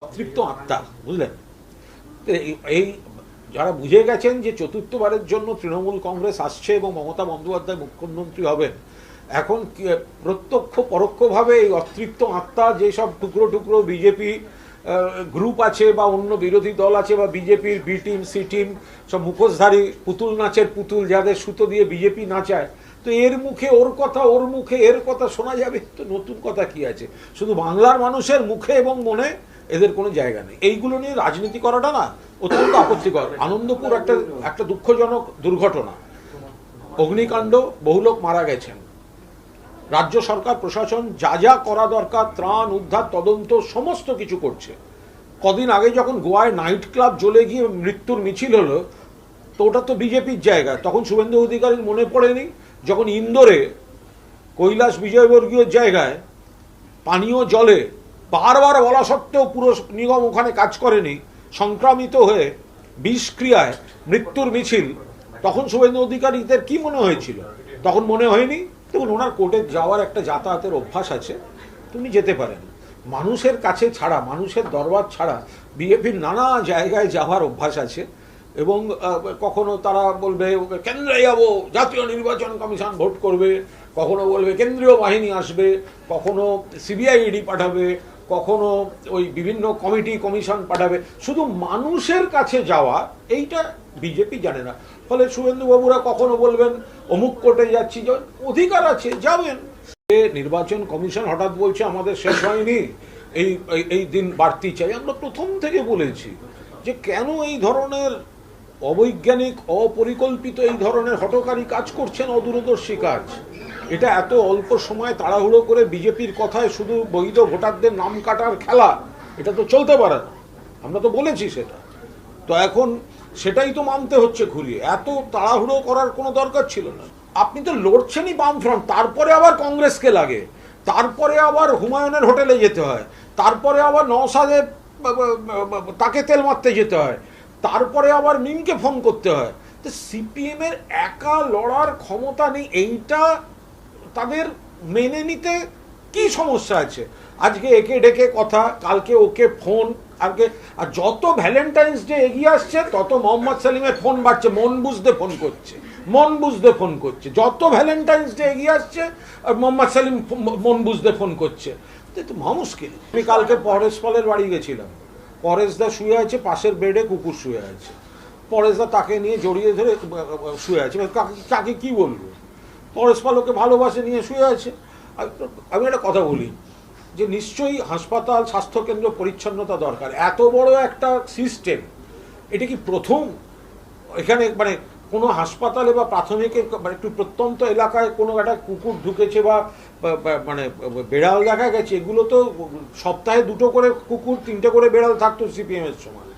অতৃপ্ত আত্মা, বুঝলেন? এই যারা বুঝে গেছেন যে চতুর্থবারের জন্য তৃণমূল কংগ্রেস আসছে এবং মমতা বন্দ্যোপাধ্যায় মুখ্যমন্ত্রী হবেন, এখন প্রত্যক্ষ পরোক্ষভাবে এই অতৃপ্ত আত্মা, যেসব টুকরো টুকরো বিজেপি গ্রুপ আছে বা অন্য বিরোধী দল আছে বা বিজেপির বি টিম সি টিম, সব মুখোশধারী পুতুল নাচের পুতুল, যাদের সুতো দিয়ে বিজেপি নাচায়, তো এর মুখে ওর কথা, ওর মুখে এর কথা শোনা যাবে, তো নতুন কথা কি আছে? শুধু বাংলার মানুষের মুখে এবং মনে এদের কোনো জায়গা নেই। এইগুলো নিয়ে রাজনীতি করাটা না অত্যন্ত আপত্তিকর। আনন্দপুর একটা দুঃখজনক দুর্ঘটনা, অগ্নিকাণ্ড, বহু লোক মারা গেছেন। রাজ্য সরকার প্রশাসন যা যা করা দরকার, ত্রাণ উদ্ধার তদন্ত সমস্ত কিছু করছে। কদিন আগে যখন গোয়ায় নাইট ক্লাব জ্বলে গিয়ে মৃত্যুর মিছিল হলো, তো ওটা তো বিজেপির জায়গা, তখন শুভেন্দু অধিকারীর মনে পড়েনি যখন ইন্দোরে কৈলাস বিজয়বর্গীয় জায়গায় পানীয় জলে বারবার বলা সত্ত্বেও পুরো নিগম ওখানে কাজ করেনি, সংক্রামিত হয়ে বিষক্রিয়ায় মৃত্যুর মিছিল, তখন শুভেন্দু অধিকারীদের কি মনে হয়েছিল? তখন মনে হয়নি? দেখুন, ওনার কোর্টে যাওয়ার একটা যাতায়াতের অভ্যাস আছে, তুমি যেতে পারেন। মানুষের কাছে ছাড়া, মানুষের দরবার ছাড়া বিজেপির নানা জায়গায় যাওয়ার অভ্যাস আছে। এবং কখনো তারা বলবে কেন্দ্রে যাবো, জাতীয় নির্বাচন কমিশন ভোট করবে, কখনো বলবে কেন্দ্রীয় বাহিনী আসবে, কখনো সিবিআই ইডি পাঠাবে, কখনো ওই বিভিন্ন কমিটি কমিশন পাঠাবে। শুধু মানুষের কাছে যাওয়া এইটা বিজেপি জানে না। ফলে শুভেন্দুবাবুরা কখনো বলবেন অমুক কোর্টে যাচ্ছি, অধিকার আছে, যাবেন। নির্বাচন কমিশন হঠাৎ বলছে আমাদের শেষ হয়নি, এই দিন বাড়তি চাই। আমরা প্রথম থেকে বলেছি যে কেন এই ধরনের অবৈজ্ঞানিক, অপরিকল্পিত এই ধরনের হঠকারী কাজ করছেন, অদূরদর্শী কাজ। এটা এত অল্প সময় তাড়াহুড়ো করে বিজেপির কথায় শুধু বৈধ ভোটারদের নাম কাটার খেলা, এটা তো চলতে পারে না। আমরা তো বলেছি সেটা। তো এখন সেটাই তো মানতে হচ্ছে ঘুরিয়ে। এত তাড়াহুড়ো করার কোনো দরকার ছিল না। আপনি তো লড়ছেনই বামফ্রন্ট, তারপরে আবার কংগ্রেসকে লাগে, তারপরে আবার হুমায়ুনের হোটেলে যেতে হয়, তারপরে আবার নওশাদে তাকে তেল মারতে যেতে হয়, তারপরে আবার মিমকে ফোন করতে হয়। তো সিপিএম এর একা লড়ার ক্ষমতা নেই, এইটা তাদের মেনে নিতে কি সমস্যা আছে? আজকে একে ডেকে কথা, কালকে ওকে ফোন, আর যত ভ্যালেন্টাইন্স ডে এগিয়ে আসছে তত মোহাম্মদ সেলিমের ফোন বাড়ছে, মন বুঝতে ফোন করছে, মন বুঝতে ফোন করছে। যত ভ্যালেন্টাইন্স ডে এগিয়ে আসছে আর মোহাম্মদ সেলিম মন বুঝতে ফোন করছে। তো মুশকিল। আমি কালকে পরেশ পালের বাড়ি গেছিলাম, পরেশদা শুয়ে আছে, পাশের বেডে কুকুর শুয়ে আছে, পরেশদা তাকে নিয়ে জড়িয়ে ধরে শুয়ে আছে। কাকে কি বলবো? পরেশ পাল ওকে ভালোবাসে, নিয়ে শুয়ে আছে। আমি একটা কথা বলি যে নিশ্চয়ই হাসপাতাল, স্বাস্থ্যকেন্দ্র পরিচ্ছন্নতা দরকার। এত বড় একটা সিস্টেম, এটা কি প্রথম? এখানে মানে কোনো হাসপাতালে বা প্রাথমিক একটু প্রত্যন্ত এলাকায় কোনো একটা কুকুর ঢুকেছে বা মানে বেড়াল দেখা গেছে, এগুলো তো সপ্তাহে 2টো করে কুকুর, 3টে করে বেড়াল থাকতো সিপিএম এর সময়।